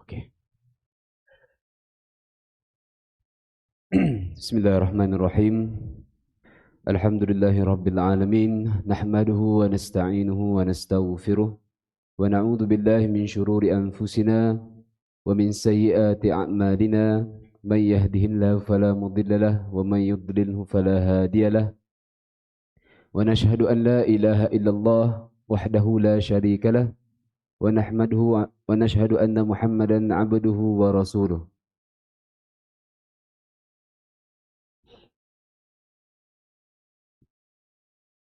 Okey. Bismillahirrahmanirrahim. Alhamdulillahi rabbil alamin. Nahmaduhu wa nasta'inuhu wa nastaghfiruh. Wa na'udzu billahi min syururi anfusina wa min sayyiati a'malina. Man yahdihillahu fala mudilla lahu wa man yudlilhu fala hadiya lahu. Wa nashhadu an la ilaha illallah wahdahu la syarika lahu wa nahmaduhu wa nashhadu anna Muhammadan 'abduhu wa rasuluh.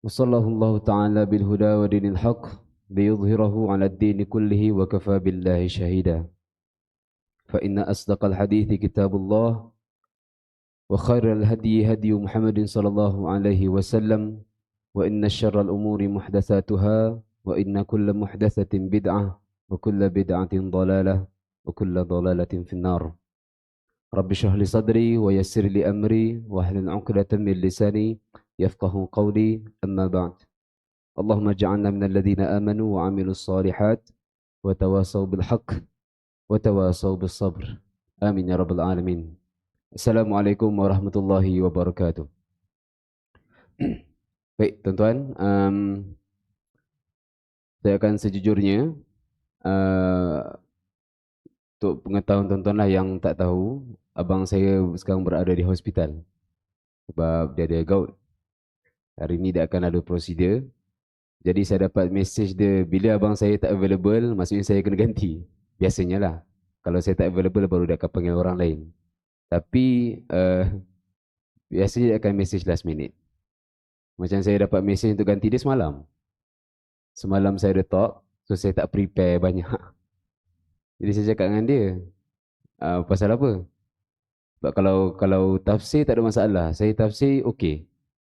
وصلى الله تعالى بالهدى ودين الحق ليظهره على الدين كله وكفى بالله شهيدا. فإن أصدق الحديث كتاب الله وخير الهدي هدي محمد صلى الله عليه وسلم وإن شر الأمور محدثاتها وإن كل محدثة بدعة وكل بدعة ضلالة وكل ضلالة في النار. رب اشرح لي صدري ويسر لي أمري واحلل عقدة من لساني يفقه قولي. أما بعد، اللهم اجعلنا من الذين آمنوا وعملوا الصالحات وتواصوا بالحق وتواصوا بالصبر. آمين يا رب العالمين. Assalamualaikum warahmatullahi wabarakatuh. Baik, tuan-tuan, saya akan sejujurnya untuk pengetahuan tuan-tuan lah yang tak tahu, abang saya sekarang berada di hospital sebab dia ada gout. Hari ini dia akan ada prosedur. Jadi saya dapat message dia, bila abang saya tak available, maksudnya saya kena ganti. Biasanya lah. Kalau saya tak available, baru dia akan panggil orang lain. Tapi biasanya dia akan message last minute. Macam saya dapat message untuk ganti dia semalam. Semalam saya ada talk, so saya tak prepare banyak. Jadi saya cakap dengan dia, pasal apa? Sebab kalau tafsir tak ada masalah. Saya tafsir okey.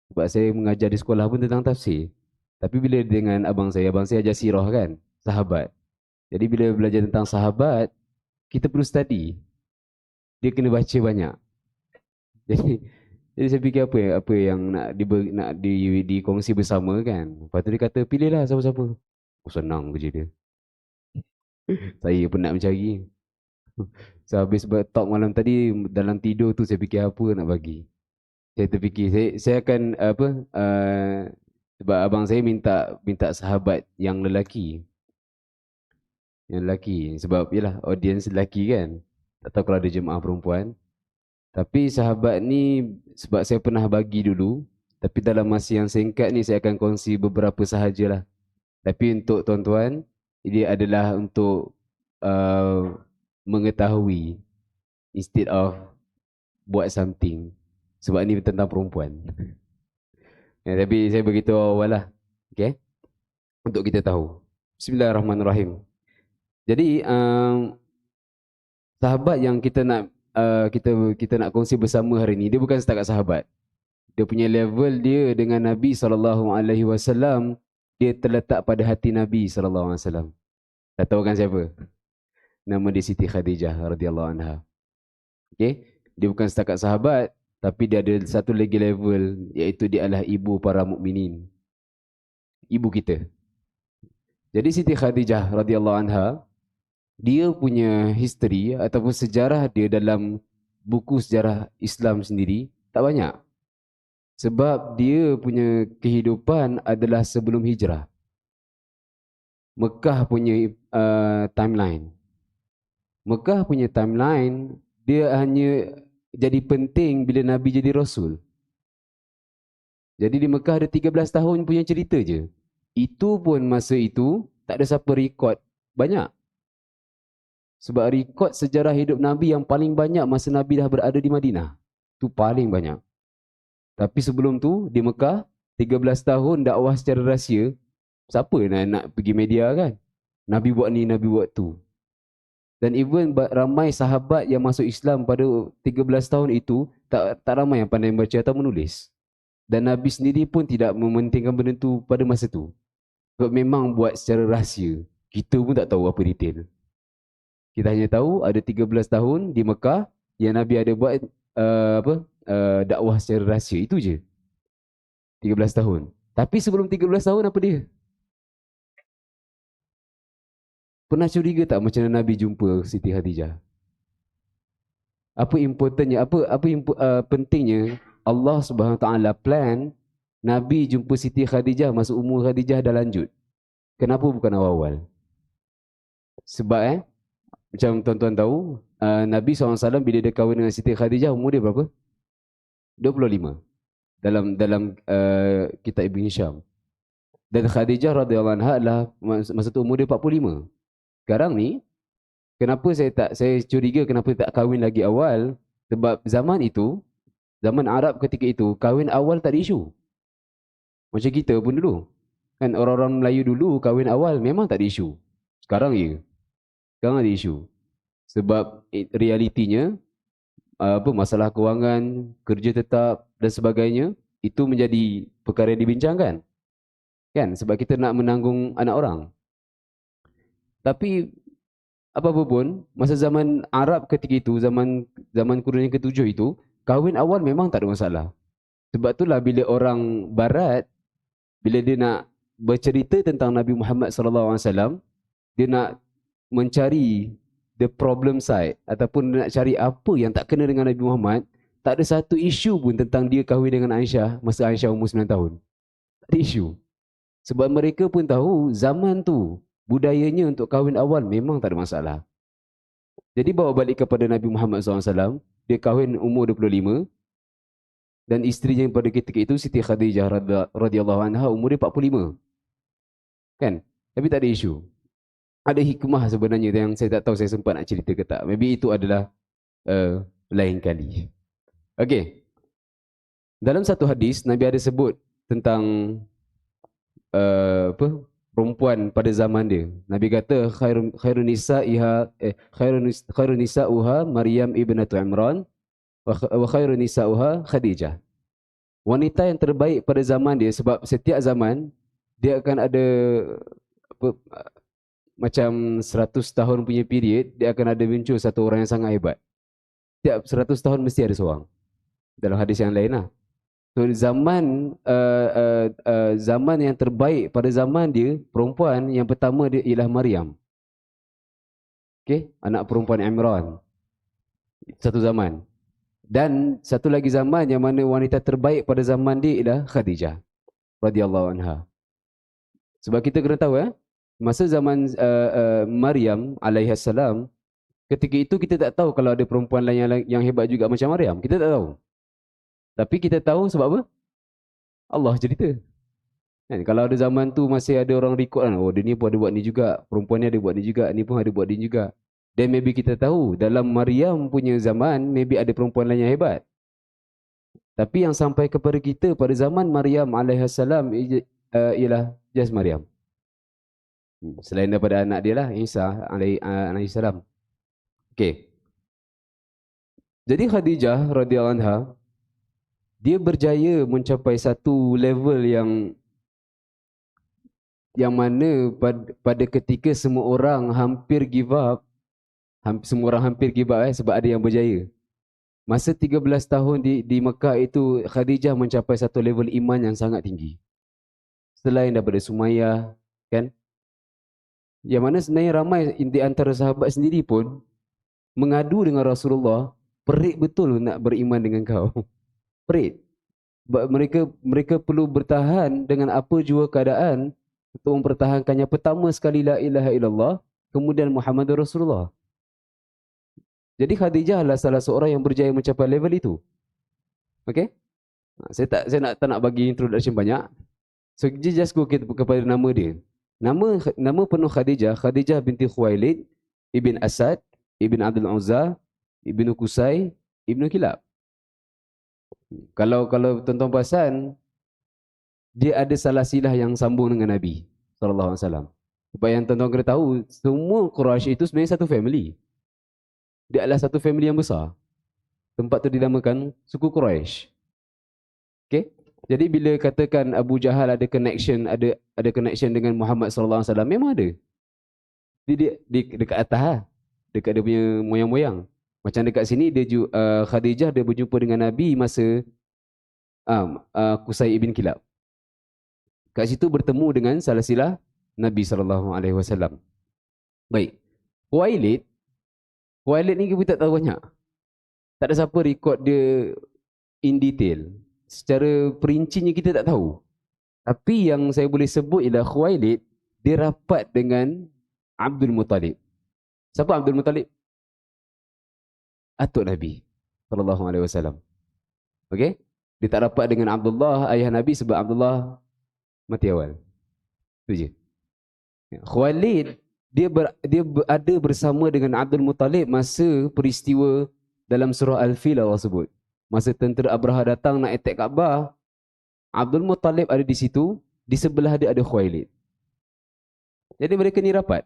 Sebab saya mengajar di sekolah pun tentang tafsir. Tapi bila dengan abang saya ajar sirah kan, sahabat. Jadi bila belajar tentang sahabat, kita perlu study. Dia kena baca banyak. Jadi saya fikir apa yang nak dikongsi bersama kan. Lepas tu dia kata, pilihlah siapa-siapa. Oh, senang kerja dia. Saya penat mencari. So habis talk malam tadi, dalam tidur tu saya fikir apa nak bagi. Saya terfikir, saya akan sebab abang saya minta sahabat yang lelaki. Yang lelaki. Sebab yalah, audience lelaki kan. Tak tahu kalau ada jemaah perempuan. Tapi sahabat ni, sebab saya pernah bagi dulu, tapi dalam masa yang singkat ni saya akan kongsi beberapa sahajalah. Tapi untuk tuan-tuan, ini adalah untuk mengetahui instead of buat something. Sebab ni tentang perempuan. Ya, tapi saya beritahu awal lah. Okay? Untuk kita tahu. Bismillahirrahmanirrahim. Jadi, sahabat yang kita nak kongsi bersama hari ni, dia bukan setakat sahabat. Dia punya level dia dengan Nabi SAW, dia terletak pada hati Nabi SAW. Tak tahu kan siapa? Nama dia Siti Khadijah radhiyallahu anha. Okay? Dia bukan setakat sahabat, tapi dia ada satu lagi level, iaitu dia adalah ibu para mukminin. Ibu kita. Jadi Siti Khadijah radhiyallahu anha, dia punya history ataupun sejarah dia dalam buku sejarah Islam sendiri tak banyak. Sebab dia punya kehidupan adalah sebelum hijrah. Mekah punya timeline. Mekah punya timeline, dia hanya jadi penting bila Nabi jadi Rasul. Jadi di Mekah ada 13 tahun punya cerita je. Itu pun masa itu tak ada siapa rekod banyak. Sebab rekod sejarah hidup Nabi yang paling banyak masa Nabi dah berada di Madinah. Itu paling banyak. Tapi sebelum tu di Mekah 13 tahun dakwah secara rahsia. Siapa nak pergi media kan? Nabi buat ni, Nabi buat tu. Dan even ramai sahabat yang masuk Islam pada 13 tahun itu tak ramai yang pandai baca atau menulis. Dan Nabi sendiri pun tidak mementingkan benda tu pada masa tu. Sebab memang buat secara rahsia. Kita pun tak tahu apa detail. Kita hanya tahu ada 13 tahun di Mekah yang Nabi ada buat dakwah secara rahsia. Itu je. 13 tahun. Tapi sebelum 13 tahun apa dia? Pernah curiga tak macam mana Nabi jumpa Siti Khadijah? Apa importantnya, pentingnya Allah Subhanahu Wa Taala plan Nabi jumpa Siti Khadijah masa umur Khadijah dah lanjut. Kenapa bukan awal-awal? Sebab macam tuan-tuan tahu, Nabi SAW bila dia kahwin dengan Siti Khadijah umur dia berapa? 25. Dalam kitab Ibn Hisham. Dan Khadijah radhiyallahu anha adalah masa tu umur dia 45. Sekarang ni kenapa saya curiga kenapa tak kahwin lagi awal? Sebab zaman itu, zaman Arab ketika itu, kahwin awal tak ada isu. Macam kita pun dulu. Kan orang-orang Melayu dulu kahwin awal memang tak ada isu. Sekarang ya. Sekarang ada isu. Sebab realitinya masalah kewangan, kerja tetap dan sebagainya itu menjadi perkara yang dibincangkan. Kan sebab kita nak menanggung anak orang. Tapi apa-apa pun, masa zaman Arab ketika itu, zaman kurun yang ketujuh itu, kahwin awal memang tak ada masalah. Sebab itulah bila orang barat, bila dia nak bercerita tentang Nabi Muhammad SAW, dia nak mencari the problem side ataupun dia nak cari apa yang tak kena dengan Nabi Muhammad, tak ada satu isu pun tentang dia kahwin dengan Aisyah masa Aisyah umur 9 tahun. Tak ada isu. Sebab mereka pun tahu zaman tu budayanya untuk kahwin awal memang tak ada masalah. Jadi bawa balik kepada Nabi Muhammad SAW, dia kahwin umur 25 dan isterinya pada ketika itu Siti Khadijah radhiyallahu anha umur dia 45. Kan? Tapi tak ada isu. Ada hikmah sebenarnya yang saya tak tahu saya sempat nak cerita ke tak. Maybe itu adalah lain kali. Okey. Dalam satu hadis Nabi ada sebut tentang perempuan pada zaman dia. Nabi kata khairun nisa'uha Maryam ibnatu Imran wa khairun nisa'uha Khadijah. Wanita yang terbaik pada zaman dia, sebab setiap zaman dia akan ada macam 100 tahun punya period, dia akan ada muncul satu orang yang sangat hebat. Setiap 100 tahun mesti ada seorang. Dalam hadis yang lain lah. So zaman yang terbaik pada zaman dia, perempuan yang pertama dia ialah Maryam. Okay? Anak perempuan Imran. Satu zaman. Dan satu lagi zaman yang mana wanita terbaik pada zaman dia ialah Khadijah radhiyallahu anha. Sebab kita kena tahu masa zaman Maryam alaihissalam, ketika itu kita tak tahu kalau ada perempuan lain yang hebat juga macam Maryam. Kita tak tahu. Tapi kita tahu sebab apa? Allah cerita. Kan? Kalau ada zaman tu masih ada orang rekod kan, oh dia ni pun ada buat ni juga, perempuan ni ada buat ni juga, ni pun ada buat ni juga. Dan maybe kita tahu dalam Maryam punya zaman maybe ada perempuan lain yang hebat. Tapi yang sampai kepada kita pada zaman Maryam alaihissalam ialah just Maryam. Selain daripada anak dia lah, Isa alaihissalam. Okey. Jadi Khadijah radhiyallahu anha, dia berjaya mencapai satu level yang mana pada ketika semua orang hampir give up, sebab ada yang berjaya. Masa 13 tahun di Mekah itu, Khadijah mencapai satu level iman yang sangat tinggi. Selain daripada Sumayyah, kan? Yang mana sebenarnya ramai di antara sahabat sendiri pun mengadu dengan Rasulullah, perit betul nak beriman dengan kau. Perit. Mereka perlu bertahan dengan apa jua keadaan untuk mempertahankannya. Pertama sekali la ilaha illallah, kemudian Muhammadur Rasulullah. Jadi Khadijah adalah salah seorang yang berjaya mencapai level itu. Okey? Saya tak nak bagi introduction banyak. So just go kepada nama dia. Nama penuh Khadijah, Khadijah binti Khuwailid, Ibn Asad, Ibn Abdul Uzza, Ibn Qusay, Ibn Kilab. Kalau tuan-tuan perasan, dia ada salah silah yang sambung dengan Nabi SAW. Supaya yang tuan-tuan kena tahu, semua Quraisy itu sebenarnya satu family. Dia adalah satu family yang besar. Tempat tu dinamakan suku Quraisy. Okay? Jadi bila katakan Abu Jahal ada connection dengan Muhammad SAW, memang ada. Dia dekat atas lah. Dekat dia punya moyang-moyang. Macam dekat sini Khadijah dia berjumpa dengan Nabi masa Qusay ibn Kilab. Kat situ bertemu dengan salah silah Nabi SAW. Baik. Khuwailid, Khuwailid ni kita tak tahu banyak. Tak ada siapa rekod dia in detail. Secara perincinya kita tak tahu. Tapi yang saya boleh sebut ialah Khuwailid, dia rapat dengan Abdul Muttalib. Siapa Abdul Muttalib? Atuk Nabi sallallahu alaihi wasallam. Okey? Dia tak rapat dengan Abdullah ayah Nabi sebab Abdullah mati awal. Itu je. Khuwailid dia ada bersama dengan Abdul Muttalib masa peristiwa dalam surah Al-Fil Allah sebut. Masa tentera Abraha datang nak attack Kaabah, Abdul Muttalib ada di situ, di sebelah dia ada Khuwailid. Jadi mereka ni rapat.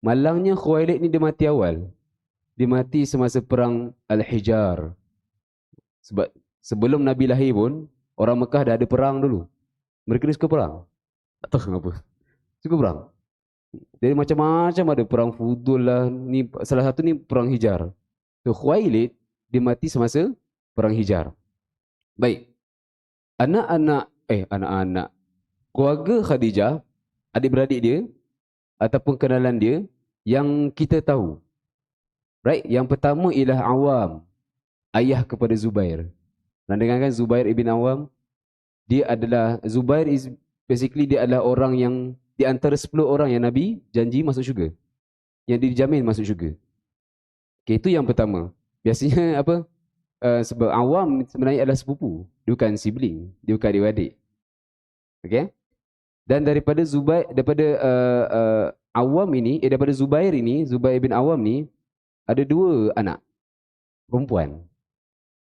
Malangnya Khuwailid ni dia mati awal. Dia mati semasa perang Al-Hijar. Sebab sebelum Nabi lahir pun, orang Mekah dah ada perang dulu. Mereka ni suka perang. Tak tahu kenapa. Suka perang. Jadi macam-macam ada perang Fudul lah. Ni, salah satu ni perang Hijar. So Khuwailid, dia mati semasa perang Hijar. Baik. Anak-anak. Keluarga Khadijah, adik-beradik dia, ataupun kenalan dia, yang kita tahu. Right? Yang pertama ialah Awam. Ayah kepada Zubair. Pernah dengar kan Zubair ibn Awam? Zubair is basically dia adalah orang yang di antara 10 orang yang Nabi janji masuk syurga. Yang dijamin masuk syurga. Okay, itu yang pertama. Biasanya apa? Sebab Awam sebenarnya adalah sepupu. Dia bukan sibling. Dia bukan adik-adik. Okay? Dan daripada Awam ini, daripada Zubair ini, Zubair bin Awam ni, ada 2 anak perempuan.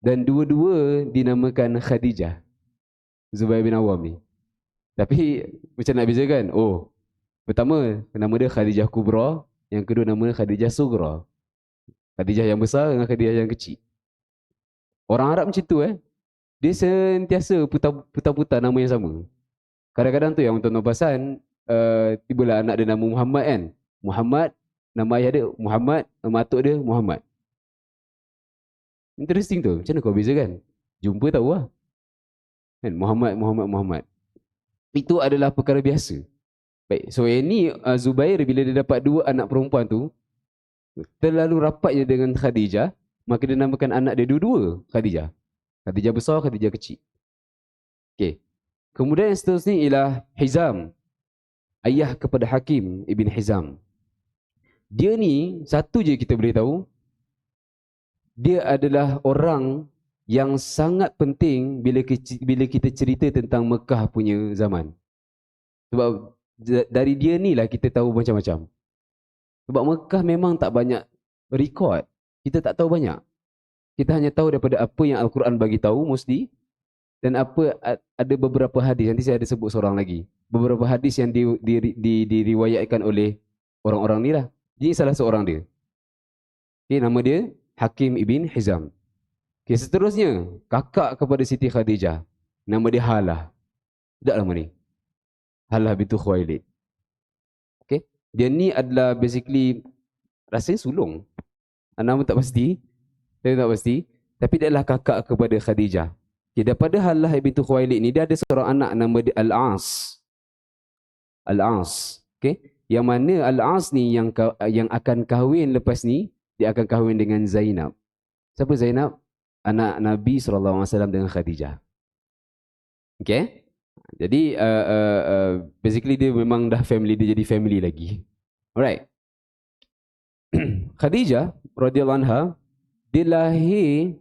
Dan dua-dua dinamakan Khadijah. Zubair bin Awam ni. Tapi macam nak bezakan? Oh, pertama nama dia Khadijah Kubra, yang kedua nama dia Khadijah Sugra. Khadijah yang besar dengan Khadijah yang kecil. Orang Arab macam tu dia sentiasa putar-putar nama yang sama. Kadang-kadang tu yang tuan-tuan perasan, tibalah anak dia nama Muhammad kan. Muhammad, nama ayah dia Muhammad, nama atuk dia Muhammad. Interesting tu. Macam mana kau bezakan? Jumpa tahu lah. Kan? Muhammad. Itu adalah perkara biasa. Baik. So ini Zubair bila dia dapat 2 anak perempuan tu, terlalu rapatnya dengan Khadijah, maka dia namakan anak dia dua-dua Khadijah. Khadijah besar, Khadijah kecil. Okey. Kemudian yang seterusnya ialah Hizam. Ayah kepada Hakim ibn Hizam. Dia ni satu je kita boleh tahu, dia adalah orang yang sangat penting bila kita cerita tentang Mekah punya zaman. Sebab dari dia ni lah kita tahu macam-macam. Sebab Mekah memang tak banyak rekod. Kita tak tahu banyak. Kita hanya tahu daripada apa yang Al-Quran bagi tahu mesti, dan ada beberapa hadis, nanti saya ada sebut seorang lagi. Beberapa hadis yang diriwayatkan oleh orang-orang ni lah. Ini salah seorang dia. Okay, nama dia Hakim ibn Hizam. Okay, seterusnya, kakak kepada Siti Khadijah. Nama dia Halah. Tak nama ni. Halah bintu Khuwailid. Okay. Dia ni adalah basically, rasanya sulung. Nama tak pasti. Saya tak pasti. Tapi dia adalah kakak kepada Khadijah. Okay, daripada Halah bintu Khuwailid ni, dia ada seorang anak nama dia Al-As. Al-As. Okay. Yang mana Al-As ni yang akan kahwin lepas ni, dia akan kahwin dengan Zainab. Siapa Zainab? Anak Nabi SAW dengan Khadijah. Okay. Jadi basically dia memang dah family, dia jadi family lagi. Alright. Khadijah radhiyallahu anha, dia lahir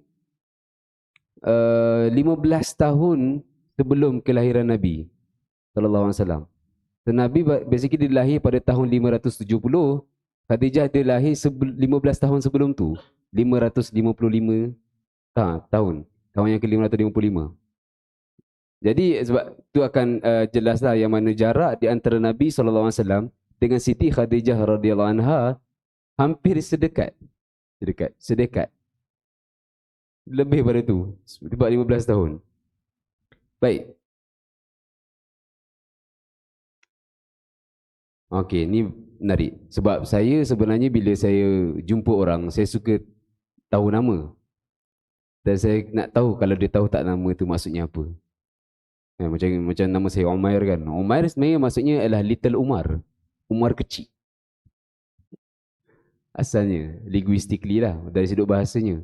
15 tahun sebelum kelahiran Nabi SAW. So, Nabi basically dia lahir pada tahun 570. Khadijah dia lahir 15 tahun sebelum tu. 555 tahun. Tahun yang ke-555. Jadi sebab tu akan jelaslah yang mana jarak di antara Nabi SAW dengan Siti Khadijah radhiyallahu anha hampir sedekat. Lebih pada tu. Sebab 15 tahun. Baik. Okey, ni menarik. Sebab saya sebenarnya bila saya jumpa orang, saya suka tahu nama. Dan saya nak tahu kalau dia tahu tak nama tu maksudnya apa. Macam nama saya Umair kan. Umair sebenarnya maksudnya adalah Little Umar. Umar kecil. asalnya, linguistically lah, dari sudut bahasanya.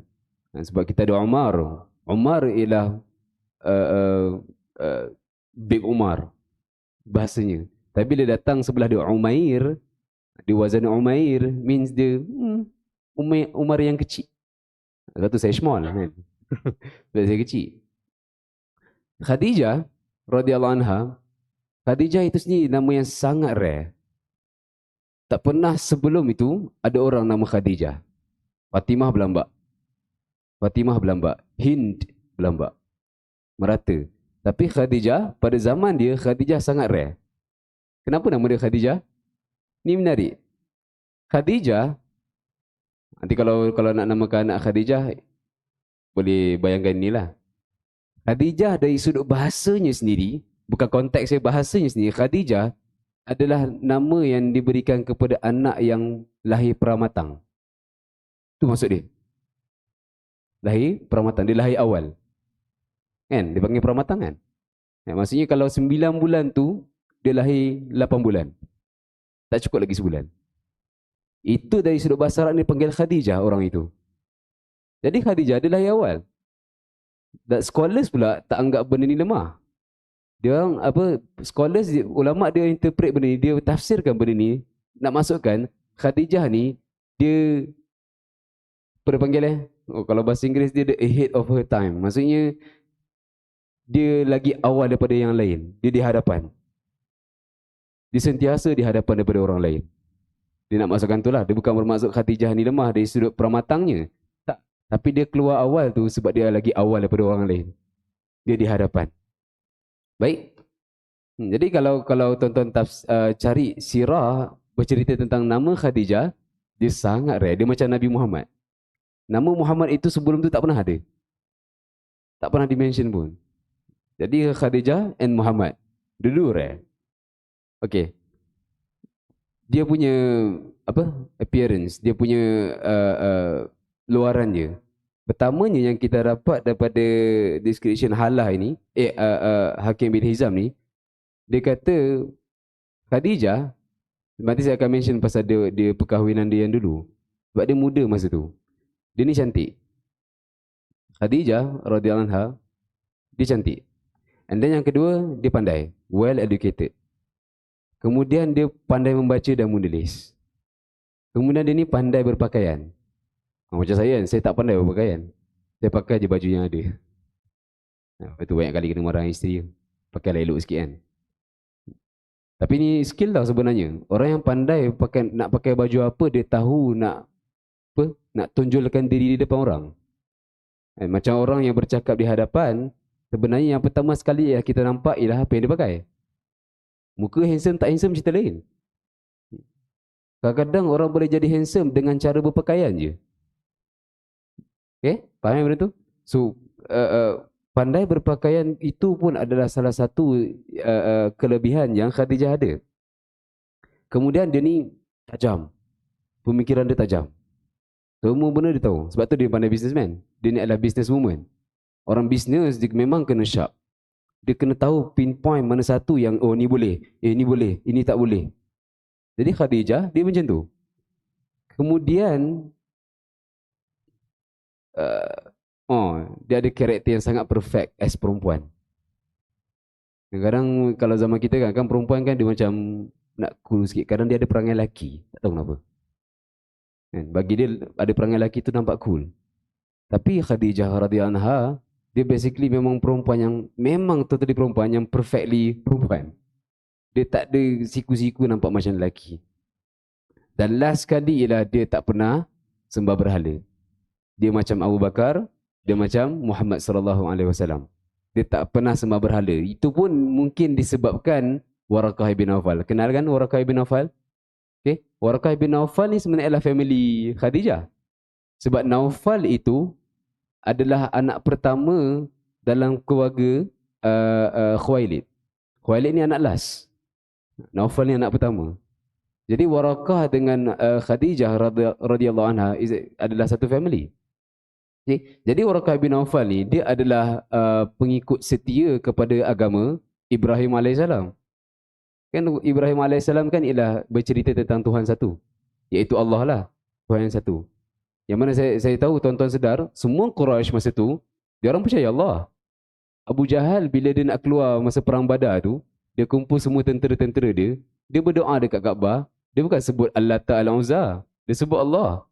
Sebab kita ada Umar. Umar ialah uh, uh, uh, Big Umar bahasanya. Tapi bila datang sebelah dia Umair, di wazan Umair means dia Umar yang kecil. Kata saya small kan. Saya kecil. Khadijah radhiyallahu anha, Khadijah itu sendiri nama yang sangat rare. Tak pernah sebelum itu ada orang nama Khadijah. Fatimah berlambak. Fatimah berlambak. Hind berlambak. Merata. Tapi Khadijah, pada zaman dia, Khadijah sangat rare. Kenapa nama dia Khadijah? Ni menarik. Khadijah, nanti kalau nak namakan anak Khadijah, boleh bayangkan inilah. Khadijah dari sudut bahasanya sendiri, bukan konteksnya bahasanya sendiri, Khadijah adalah nama yang diberikan kepada anak yang lahir pramatang. Itu maksud dia. Lahir pramatang, dia lahir awal. Kan? Dia panggil pramatang kan? Maksudnya kalau 9 bulan tu, dia lahir 8 bulan. Tak cukup lagi sebulan. Itu dari sudut bahasa Arab ni panggil Khadijah orang itu. Jadi Khadijah dia lahir awal. Dan scholars pula tak anggap benda ni lemah. Dia orang scholars, ulama dia interpret benda ni, dia tafsirkan benda ni, nak masukkan Khadijah ni dia apa dia panggil kalau bahasa Inggeris dia the ahead of her time. Maksudnya dia lagi awal daripada yang lain. Dia di hadapan. Dia sentiasa di hadapan daripada orang lain. Dia nak masukkan tu lah. Dia bukan bermaksud Khadijah ni lemah dari sudut pramatangnya. Tak. Tapi dia keluar awal tu sebab dia lagi awal daripada orang lain. Dia di hadapan. Baik. Jadi kalau tuan-tuan cari sirah bercerita tentang nama Khadijah, dia sangat rare. Dia macam Nabi Muhammad. Nama Muhammad itu sebelum tu tak pernah ada. Tak pernah dimention pun. Jadi Khadijah and Muhammad. Dulu rare. Okay. Dia punya appearance, dia punya luaran dia. Pertamanya yang kita dapat daripada description Halah ini, Hakim bin Hizam ni, dia kata Khadijah, nanti saya akan mention pasal dia perkahwinan dia yang dulu. Sebab dia muda masa tu. Dia ni cantik. Khadijah radhiyallahu anha, dia cantik. And then yang kedua, dia pandai, well educated. Kemudian dia pandai membaca dan menulis. Kemudian dia ni pandai berpakaian. Macam saya kan, saya tak pandai berpakaian. Saya pakai je baju yang ada. Lepas tu banyak kali kena marah isteri. Pakai elok sikit kan. Tapi ni skill tau sebenarnya. Orang yang pandai nak pakai baju apa, dia tahu nak tunjulkan diri di depan orang. Macam orang yang bercakap di hadapan, sebenarnya yang pertama sekali yang kita nampak ialah apa yang dia pakai. Muka handsome tak handsome cerita lain. Kadang-kadang orang boleh jadi handsome dengan cara berpakaian je. Okay? Faham benda tu? So, pandai berpakaian itu pun adalah salah satu kelebihan yang Khadijah ada. Kemudian dia ni tajam. Pemikiran dia tajam. Semua benda dia tahu. Sebab tu dia pandai businessman. Dia ni adalah businesswoman. Orang bisnes dia memang kena sharp. Dia kena tahu pinpoint mana satu yang ni boleh, ni boleh, ini tak boleh. Jadi Khadijah dia macam tu. Kemudian dia ada karakter yang sangat perfect as perempuan. Kadang-kadang kalau zaman kita kan perempuan kan dia macam nak cool sikit. Kadang dia ada perangai lelaki. Tak tahu kenapa. Bagi dia ada perangai lelaki tu nampak cool. Tapi Khadijah radhiyallahu anha, dia basically memang perempuan yang memang totally perempuan yang perfectly perempuan. Dia tak ada siku-siku nampak macam lelaki. Dan last kali ialah dia tak pernah sembah berhala. Dia macam Abu Bakar, dia macam Muhammad sallallahu alaihi wasallam. Dia tak pernah sembah berhala. Itu pun mungkin disebabkan Waraqah bin Nawfal. Kenal kan Waraqah bin Nawfal? Okay. Waraqah bin Nawfal ni sebenarnya adalah family Khadijah. Sebab Nawfal itu adalah anak pertama dalam keluarga Khuwailid. Khuwailid ni anak last. Nawfal ni anak pertama. Jadi Waraqah dengan Khadijah radhiyallahu anha adalah satu family. Okay. Jadi Waraqah bin Nawfal ni dia adalah pengikut setia kepada agama Ibrahim alaihissalam. Kan Ibrahim alaihissalam kan ialah bercerita tentang Tuhan satu, iaitu Allah lah. Tuhan yang satu. Yang mana saya tahu tuan-tuan sedar, semua Quraisy masa tu, dia orang percaya Allah. Abu Jahal bila dia nak keluar masa perang Badar tu, dia kumpul semua tentera-tentera dia, dia berdoa dekat Kaabah, dia bukan sebut Allah Ta'ala Uzza, dia sebut Allah.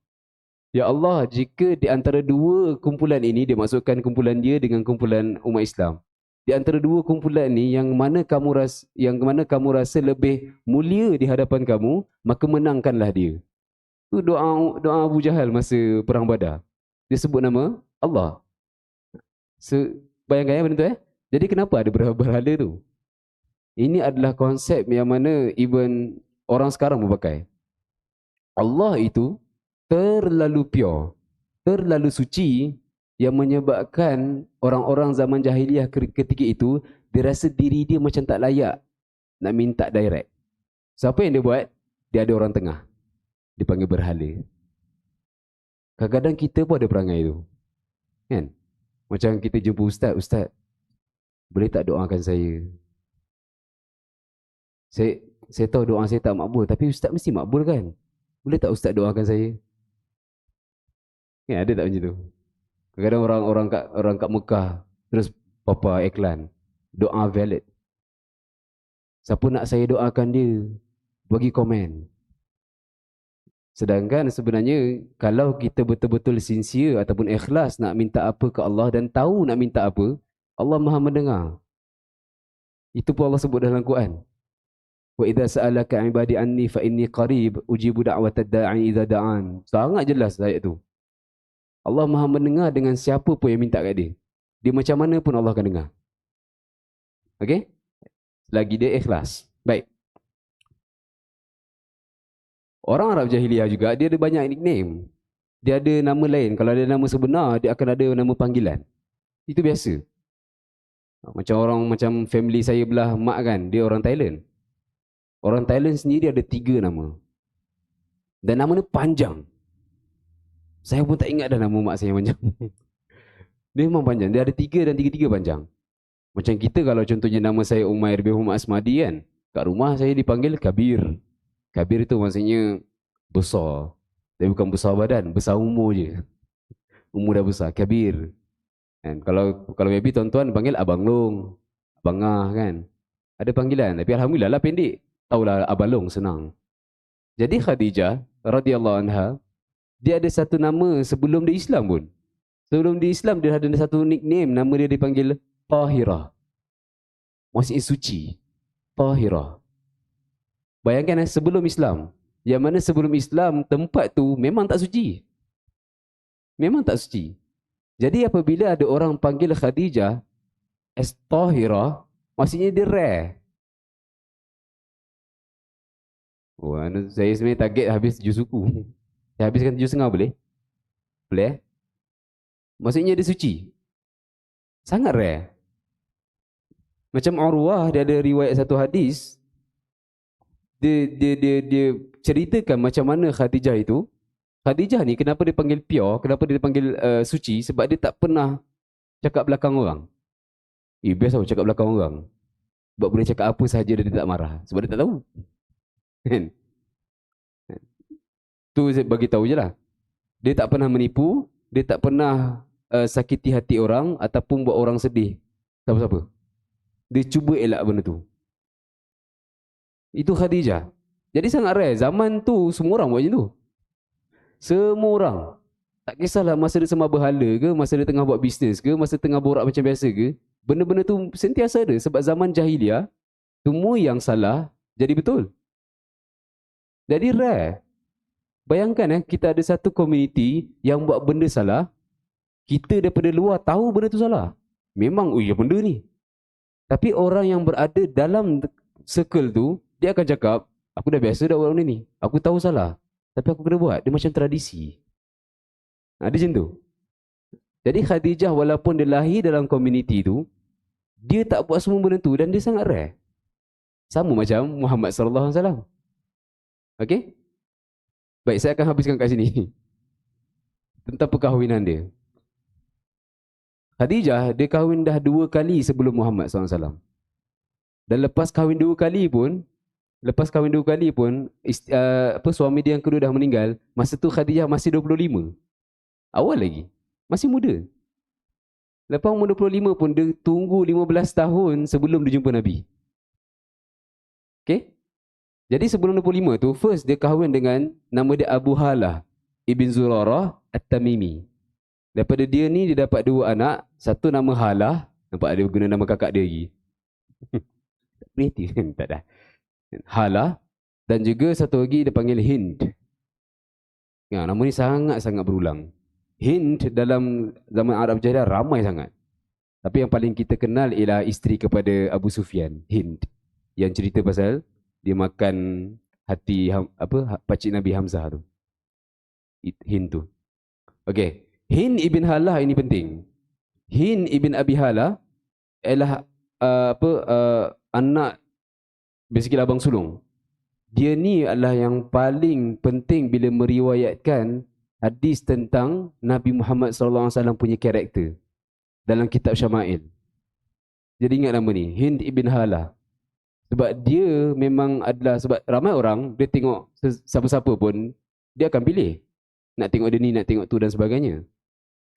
Ya Allah, jika di antara dua kumpulan ini, dia masukkan kumpulan dia dengan kumpulan umat Islam. Di antara dua kumpulan ini, yang mana kamu rasa lebih mulia di hadapan kamu, maka menangkanlah dia. Itu doa Abu Jahal masa perang Badar. Dia sebut nama Allah. Bayangkan ya benda tu Jadi kenapa ada berhala tu? Ini adalah konsep yang mana even orang sekarang memakai. Allah itu terlalu pure, terlalu suci yang menyebabkan orang-orang zaman jahiliah ketika itu dia rasa diri dia macam tak layak nak minta direct. Siapa yang dia buat? Dia ada orang tengah. Dia panggil berhala. Kadang-kadang kita pun ada perangai tu. Kan? Macam kita jumpa ustaz, ustaz, boleh tak doakan saya? Saya tahu doa saya tak makbul, tapi ustaz mesti makbul kan? Boleh tak ustaz doakan saya? Ya, ada tak macam tu? Kadang-kadang orang kat Mekah terus papa iklan doa valid. Siapa nak saya doakan dia, bagi komen. Sedangkan sebenarnya kalau kita betul-betul sincere ataupun ikhlas nak minta apa ke Allah dan tahu nak minta apa, Allah Maha mendengar. Itu pun Allah sebut dalam Quran. Wa idza sa'alaka 'ibadi anni fa inni qarib ujibu da'watad da'i idza da'an. Sangat jelas ayat tu. Allah Maha mendengar dengan siapa pun yang minta kat dia. Dia macam mana pun Allah akan dengar. Okey? Selagi dia ikhlas. Baik. Orang Arab jahiliah juga, dia ada banyak nickname. Dia ada nama lain. Kalau ada nama sebenar, dia akan ada nama panggilan. Itu biasa. Macam family saya belah mak kan, dia orang Thailand. Orang Thailand sendiri ada 3 nama. Dan nama ni panjang. Saya pun tak ingat dah nama mak saya panjang. Dia memang panjang. Dia ada 3 dan 3-3 panjang. Macam kita kalau contohnya nama saya Umair bin Muhammad Asmadi kan. Kat rumah saya dipanggil Kabir. Kabir itu maksudnya besar. Tapi bukan besar badan, besar umur je. Umur dah besar, Kabir. Kan? Kalau baby tuan-tuan panggil Abang Long, Abang Ah kan. Ada panggilan. Tapi Alhamdulillah lah pendek. Taulah Abang Long senang. Jadi Khadijah radhiyallahu anha, dia ada satu nama sebelum dia Islam pun. Sebelum dia Islam, dia ada satu nickname. Nama dia dipanggil Tahirah. Maksudnya suci. Tahirah. Bayangkan sebelum Islam. Yang mana sebelum Islam, tempat tu memang tak suci. Memang tak suci. Jadi apabila ada orang panggil Khadijah as Tahirah, maksudnya dia rare. Oh, saya sebenarnya target habis 7 suku. Saya habiskan 7,5 boleh? Boleh? Maksudnya dia suci. Sangat rare. Macam Urwah, dia ada riwayat satu hadis. Dia ceritakan macam mana Khadijah itu. Khadijah ni kenapa dia panggil pure, kenapa dia panggil suci? Sebab dia tak pernah cakap belakang orang. Biasa cakap belakang orang. Sebab boleh cakap apa sahaja dia tak marah. Sebab dia tak tahu. Kan? Tu saya bagi tahu je lah. Dia tak pernah menipu, dia tak pernah sakiti hati orang ataupun buat orang sedih. Siapa-siapa. Dia cuba elak benda tu. Itu Khadijah. Jadi sangat rare. Zaman tu semua orang buat macam tu. Semua orang. Tak kisahlah masa dia sembah berhala ke, masa dia tengah buat bisnes ke, masa tengah borak macam biasa ke. Benda-benda tu sentiasa ada. Sebab zaman jahiliah, semua yang salah jadi betul. Jadi rare. Bayangkan kita ada satu komuniti yang buat benda salah. Kita daripada luar tahu benda tu salah. Memang, ya benda ni. Tapi orang yang berada dalam circle tu, dia akan cakap, aku dah biasa dah buat benda ni. Aku tahu salah. Tapi aku kena buat. Dia macam tradisi. Dia macam tu. Jadi Khadijah walaupun dia lahir dalam komuniti tu, dia tak buat semua benda tu dan dia sangat rare. Sama macam Muhammad sallallahu alaihi wasallam. Okey? Baik, saya akan habiskan kat sini. Tentang perkahwinan dia. Khadijah, dia kahwin dah 2 kali sebelum Muhammad SAW. Dan lepas kahwin 2 kali pun, Lepas kahwin 2 kali pun, suami dia yang kedua dah meninggal. Masa tu Khadijah masih 25. Awal lagi. Masih muda. Lepas umur 25 pun dia tunggu 15 tahun sebelum dia jumpa Nabi. Okay? Jadi sebelum 25 tu, first dia kahwin dengan nama dia Abu Halah Ibn Zurarah At-Tamimi. Daripada dia ni, dia dapat 2 anak. Satu nama Halah. Nampak dia guna nama kakak dia lagi. Kreatif kan? Tak dah. Halah. Dan juga satu lagi dia panggil Hind. Ya, nama ni sangat-sangat berulang. Hind dalam zaman Arab Jahiliyah ramai sangat. Tapi yang paling kita kenal ialah isteri kepada Abu Sufyan, Hind. Yang cerita pasal dia makan hati pakcik Nabi Hamzah tu. Hind tu. Okey. Hind ibn Halah ini penting. Hind ibn Abi Halah ialah anak basically abang sulung. Dia ni adalah yang paling penting bila meriwayatkan hadis tentang Nabi Muhammad sallallahu alaihi wasallam punya karakter dalam kitab Syama'il. Jadi ingat nama ni, Hind ibn Halah. Sebab dia memang adalah, sebab ramai orang dia tengok siapa-siapa pun dia akan pilih. Nak tengok dia ni, nak tengok tu dan sebagainya.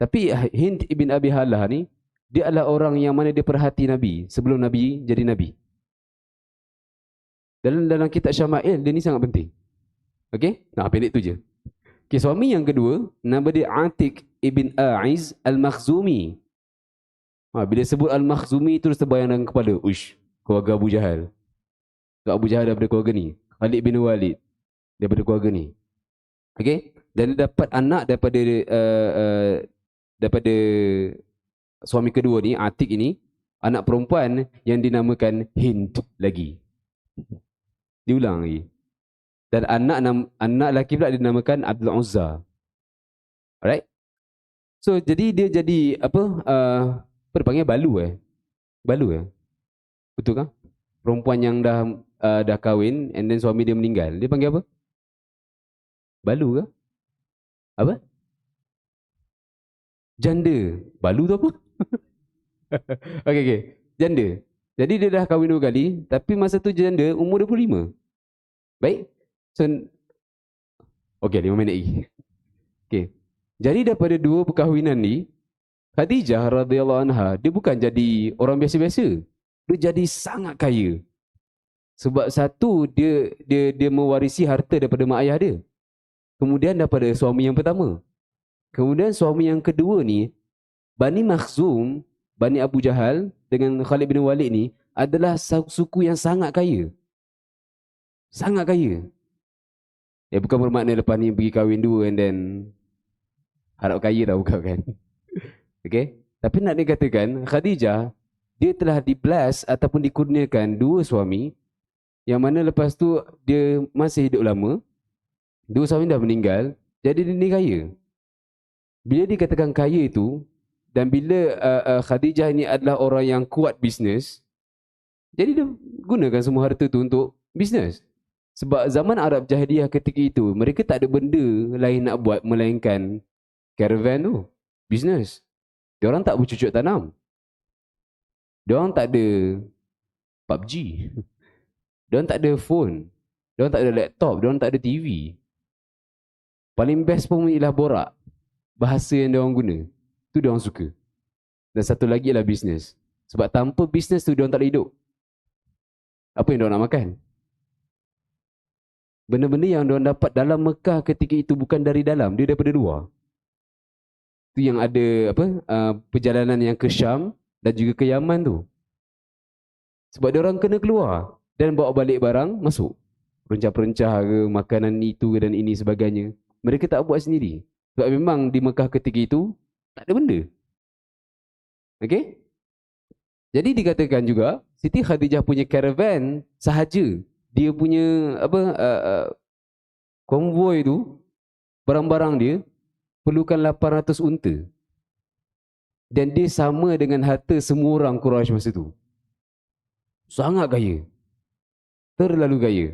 Tapi Hind ibn Abi Halah ni, dia adalah orang yang mana dia perhati Nabi sebelum Nabi jadi Nabi. Dalam kitab Syama'il, dia ni sangat penting. Okey? Nah, pendek tu je. Okay, suami yang kedua, nama dia Atiq ibn A'iz Al-Makhzumi. Bila sebut Al-Makhzumi, terus terbayang dalam kepala. Uish, keluarga Abu Jahal. Abu Jahal daripada keluarga ni. Khalid bin Walid daripada keluarga ni. Okey? Dan dia dapat anak daripada suami kedua ni, Atiq ini, anak perempuan yang dinamakan Hind lagi. Diulang lagi. Dan anak lelaki pula dinamakan Abdul Uzza. Alright? So, jadi dia jadi apa dia panggil balu Balu betul kan? Perempuan yang dah kahwin and then suami dia meninggal. Dia panggil apa? Balu ke? Apa? Janda. Balu tu apa? Okay. Janda. Jadi dia dah kahwin 2 kali, tapi masa tu janda umur 25. Baik? So, okay, 5 minit lagi. Okay. Jadi daripada 2 perkahwinan ni, Khadijah radhiyallahu anha, dia bukan jadi orang biasa-biasa. Dia jadi sangat kaya. Sebab satu, dia mewarisi harta daripada mak ayah dia. Kemudian daripada suami yang pertama. Kemudian suami yang kedua ni, Bani Makhzum, Bani Abu Jahal dengan Khalid bin Walid ni adalah suku yang sangat kaya. Sangat kaya. Ya, bukan bermakna lepas ni pergi kahwin 2 and then harap kaya tak, bukan kan. Okay. Tapi nak dikatakan Khadijah, dia telah di-bless ataupun dikurniakan 2 suami yang mana lepas tu dia masih hidup lama. 2 suami dah meninggal, jadi dia ni kaya. Bila dikatakan kaya itu, dan bila Khadijah ini adalah orang yang kuat bisnes, jadi dia gunakan semua harta tu untuk bisnes. Sebab zaman Arab Jahiliyah ketika itu, mereka tak ada benda lain nak buat melainkan caravan tu, bisnes. Diorang tak bercucuk tanam. Diorang tak ada PUBG. Diorang tak ada phone. Diorang tak ada laptop. Diorang tak ada TV. Paling best pun ialah borak. Bahasa yang diorang guna. Tu diorang suka. Dan satu lagi ialah bisnes. Sebab tanpa bisnes tu diorang tak boleh hidup. Apa yang diorang nak makan? Benda-benda yang diorang dapat dalam Mekah ketika itu bukan dari dalam, dia daripada luar. Tu yang ada perjalanan yang ke Syam dan juga ke Yaman tu. Sebab diorang kena keluar dan bawa balik barang masuk. Perencah-perencah ke, makanan itu dan ini sebagainya. Mereka tak buat sendiri. Sebab memang di Mekah ketika itu tak ada benda. Okey? Jadi dikatakan juga Siti Khadijah punya caravan sahaja dia punya konvoi tu, barang-barang dia perlukan 800 unta. Dan dia sama dengan harta semua orang Quraisy masa tu. Sangat kaya. Terlalu kaya.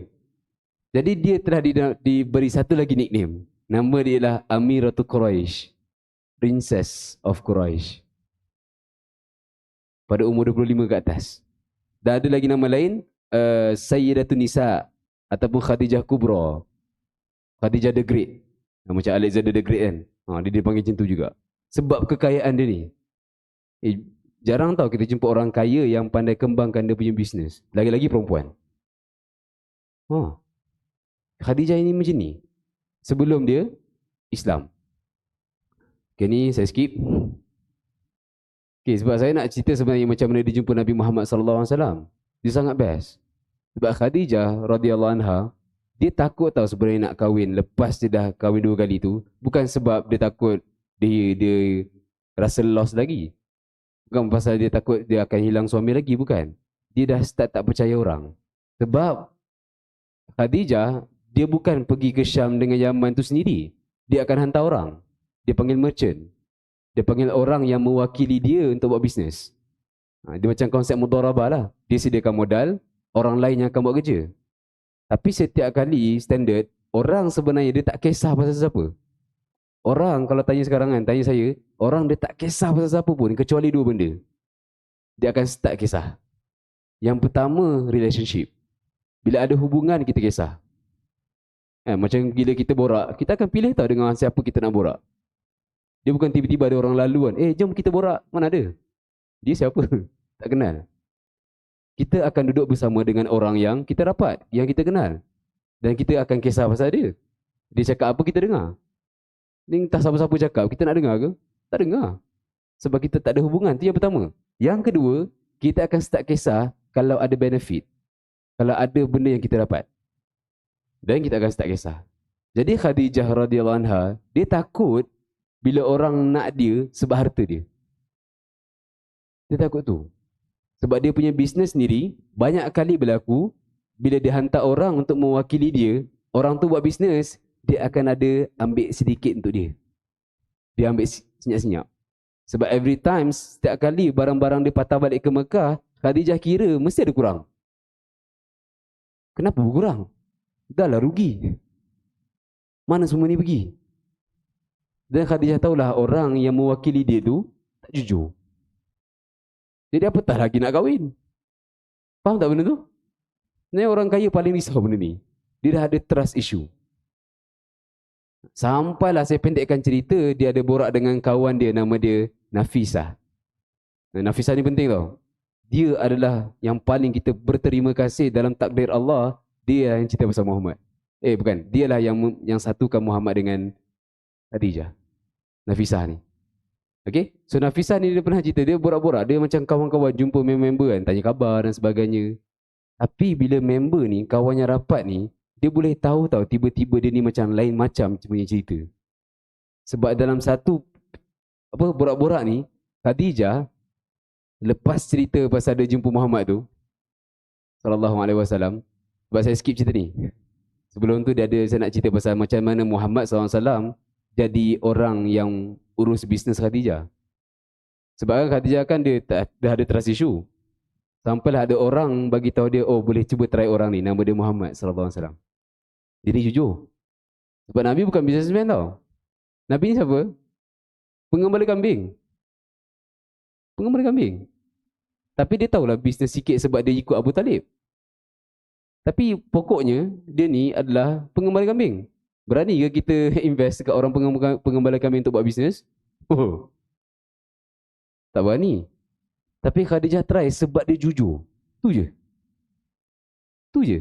Jadi dia telah diberi satu lagi nickname. Nama dia ialah Amiratul Quraisy. Princess of Quraisy. Pada umur 25 ke atas. Dan ada lagi nama lain, Sayyidatun Nisa. Ataupun Khadijah Kubra, Khadijah the Great. Macam Alexander the Great kan. Dia dipanggil macam tu juga. Sebab kekayaan dia ni. Jarang tau kita jumpa orang kaya yang pandai kembangkan dia punya bisnes. Lagi-lagi perempuan. Khadijah ini macam ni. Sebelum dia Islam. Okay, ni saya skip. Okay, sebab saya nak cerita sebenarnya macam mana dia jumpa Nabi Muhammad SAW. Dia sangat best. Sebab Khadijah radhiyallahu anha, dia takut tau sebenarnya nak kahwin lepas dia dah kahwin 2 kali tu. Bukan sebab dia takut dia rasa lost lagi. Bukan pasal dia takut dia akan hilang suami lagi, bukan. Dia dah start tak percaya orang. Sebab Khadijah, dia bukan pergi ke Syam dengan Yaman tu sendiri. Dia akan hantar orang. Dia panggil merchant. Dia panggil orang yang mewakili dia untuk buat bisnes. Dia macam konsep mudharabah lah. Dia sediakan modal, orang lain yang akan buat kerja. Tapi setiap kali standard, orang sebenarnya dia tak kisah pasal siapa. Orang kalau tanya sekarang kan, tanya saya, orang dia tak kisah pasal siapa pun kecuali 2 benda. Dia akan start kisah. Yang pertama, relationship. Bila ada hubungan, kita kisah. Macam bila kita borak, kita akan pilih tau dengan siapa kita nak borak. Dia bukan tiba-tiba ada orang lalu kan, jom kita borak, mana ada. Dia siapa? Tak kenal. Kita akan duduk bersama dengan orang yang kita rapat, yang kita kenal. Dan kita akan kisah pasal dia. Dia cakap apa, kita dengar. Dia entah siapa-siapa cakap, kita nak dengar ke? Tak dengar. Sebab kita tak ada hubungan, itu yang pertama. Yang kedua, kita akan start kisah kalau ada benefit. Kalau ada benda yang kita dapat. Dan kita akan start kisah. Jadi Khadijah radhiyallahu anha, dia takut bila orang nak dia sebab harta dia. Dia takut tu. Sebab dia punya bisnes sendiri, banyak kali berlaku, bila dia hantar orang untuk mewakili dia, orang tu buat bisnes, dia akan ada ambil sedikit untuk dia. Dia ambil senyap-senyap. Sebab every time, setiap kali barang-barang dia patah balik ke Mekah, Khadijah kira mesti ada kurang. Kenapa berkurang? Dah lah rugi. Mana semua ni pergi? Dan Khadijah tahulah orang yang mewakili dia tu tak jujur. Jadi apa tak lagi nak kahwin? Faham tak benda tu? Sebenarnya orang kaya paling risau benda ni. Dia dah ada trust issue. Sampailah saya pendekkan cerita, dia ada borak dengan kawan dia, nama dia Nafisah. Nafisah ni penting tau. Dia adalah yang paling kita berterima kasih dalam takdir Allah. Dia yang cerita pasal Muhammad. Bukan. Dialah yang satukan Muhammad dengan Khadijah. Nafisah ni. Okay? So Nafisah ni dia pernah cerita, dia borak-borak. Dia macam kawan-kawan jumpa member kan, tanya khabar dan sebagainya. Tapi bila member ni, kawannya rapat ni, dia boleh tahu tau tiba-tiba dia ni macam lain macam punya cerita. Sebab dalam satu borak-borak ni, Khadijah lepas cerita pasal dia jumpa Muhammad tu sallallahu alaihi wasallam, sebab saya skip cerita ni. Sebelum tu saya nak cerita pasal macam mana Muhammad SAW jadi orang yang urus bisnes Khadijah. Sebab kan Khadijah kan dia dah ada trust issue. Sampailah ada orang bagi tahu dia, boleh cuba try orang ni, nama dia Muhammad SAW. Jadi jujur. Sebab Nabi bukan businessman tau. Nabi ni siapa? Pengembala kambing. Pengembala kambing. Tapi dia tahulah bisnes sikit sebab dia ikut Abu Talib. Tapi pokoknya dia ni adalah pengembala kambing. Berani ke kita invest dekat orang pengembala kambing untuk buat bisnes? Tak berani. Tapi Khadijah try sebab dia jujur. Tu je. Tu je.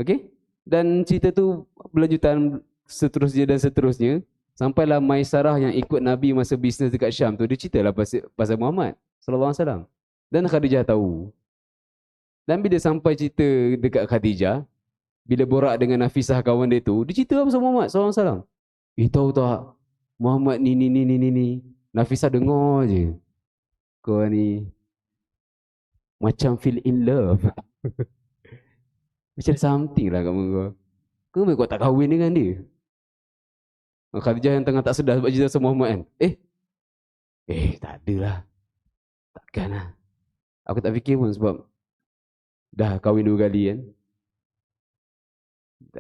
Okay? Dan cerita tu berlanjutan seterusnya dan seterusnya. Sampailah Maisarah yang ikut Nabi masa bisnes dekat Syam tu, dia ceritalah pasal Muhammad SAW. Dan Khadijah tahu. Dan bila sampai cerita dekat Khadijah, bila borak dengan Nafisah kawan dia tu, dia cerita pasal Muhammad SAW. Tahu tak, Muhammad ni. Nafisah dengar je. Kau ni macam feel in love. Macam something lah kat muka kau. Kau tak kahwin dengan dia. Khadijah yang tengah tak sedar sebab cerita pasal Muhammad kan. Tak adalah. Takkan lah. Aku tak fikir pun sebab dah kahwin 2 kali kan.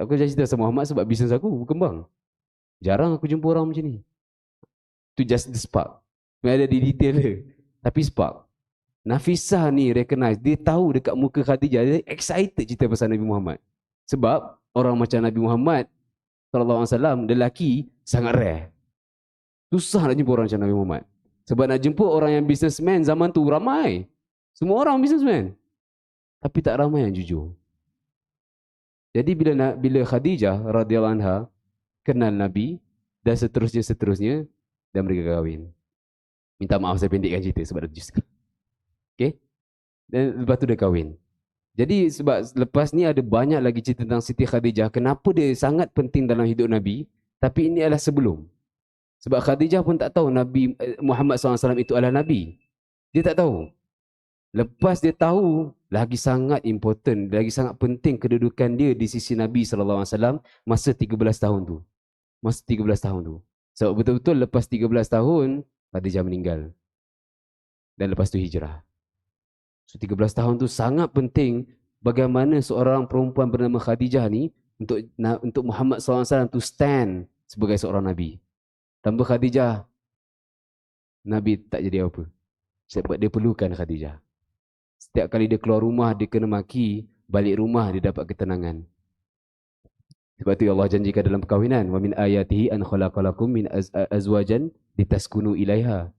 Aku dah cerita sama Muhammad sebab bisnes aku berkembang. Jarang aku jumpa orang macam ni. Tu just the spark. Memang ada di detail dia. Tapi spark. Nafisah ni recognize. Dia tahu dekat muka Khadijah. Dia excited cerita pasal Nabi Muhammad. Sebab orang macam Nabi Muhammad SAW, lelaki sangat rare. Susah nak jumpa orang macam Nabi Muhammad. Sebab nak jumpa orang yang businessman zaman tu ramai. Semua orang businessman. Tapi tak ramai yang jujur. Jadi bila Khadijah radhiyallahu anha kenal Nabi dan seterusnya dan mereka kahwin. Minta maaf saya pendekkan cerita sebab dah 7 sekali. Okey. Dan lepas tu dia kahwin. Jadi sebab lepas ni ada banyak lagi cerita tentang Siti Khadijah. Kenapa dia sangat penting dalam hidup Nabi. Tapi ini adalah sebelum. Sebab Khadijah pun tak tahu Nabi Muhammad SAW itu adalah Nabi. Dia tak tahu. Lepas dia tahu, lagi sangat important, lagi sangat penting kedudukan dia di sisi Nabi SAW masa 13 tahun tu. Masa 13 tahun tu. Sebab betul-betul lepas 13 tahun, Khadijah meninggal. Dan lepas tu hijrah. So 13 tahun tu sangat penting bagaimana seorang perempuan bernama Khadijah ni untuk Muhammad SAW to stand sebagai seorang Nabi. Tanpa Khadijah, Nabi tak jadi apa. Sebab dia perlukan Khadijah. Setiap kali dia keluar rumah, dia kena maki. Balik rumah, dia dapat ketenangan. Sebab itu Allah janjikan dalam perkahwinan. Wa min ayatihi an khalaqalakum min azwajan litaskunu ilaiha.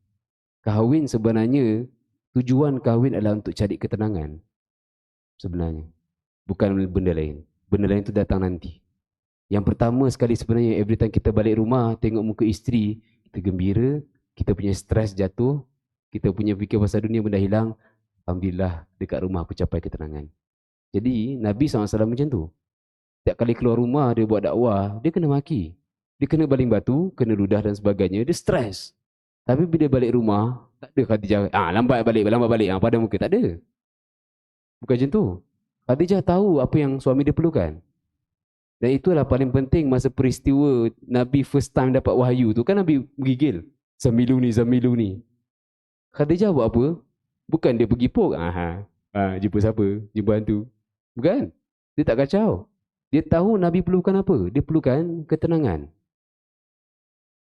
Kahwin sebenarnya, tujuan kahwin adalah untuk cari ketenangan. Sebenarnya. Bukan benda lain. Benda lain itu datang nanti. Yang pertama sekali sebenarnya, every time kita balik rumah, tengok muka isteri, kita gembira, kita punya stres jatuh, kita punya fikir pasal dunia benda hilang. Alhamdulillah, dekat rumah aku capai ketenangan. Jadi, Nabi SAW macam tu. Setiap kali keluar rumah, dia buat dakwah, dia kena maki. Dia kena baling batu, kena ludah dan sebagainya. Dia stres. Tapi bila balik rumah, tak ada Khadijah. Lambat balik. Pada muka, tak ada. Bukan macam tu. Khadijah tahu apa yang suami dia perlukan. Dan itulah paling penting masa peristiwa Nabi first time dapat wahyu tu. Kan Nabi menggigil. Zamilu ni. Khadijah buat apa? Bukan dia pergi pok. Jumpa siapa? Jumpa hantu. Bukan. Dia tak kacau. Dia tahu Nabi perlukan apa? Dia perlukan ketenangan.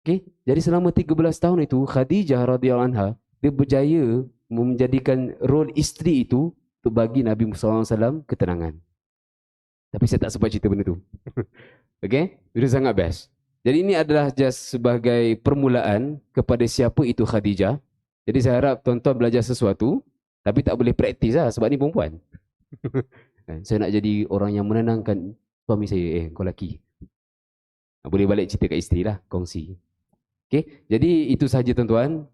Okay? Jadi selama 13 tahun itu, Khadijah radhiyallahu anha, dia berjaya menjadikan role isteri itu untuk bagi Nabi SAW ketenangan. Tapi saya tak sempat cerita benda tu. Okay? Itu sangat best. Jadi ini adalah just sebagai permulaan kepada siapa itu Khadijah. Jadi saya harap tuan-tuan belajar sesuatu, tapi tak boleh praktis lah sebab ni perempuan. Saya nak jadi orang yang menenangkan suami saya. Kau lelaki. Boleh balik cerita kat isteri lah, kongsi. Okay? Jadi itu sahaja tuan-tuan.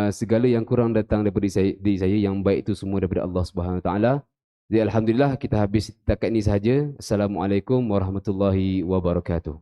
Segala yang kurang datang daripada diri saya, yang baik itu semua daripada Allah Subhanahu Wa Taala. Jadi alhamdulillah kita habis setakat ini sahaja. Assalamualaikum warahmatullahi wabarakatuh.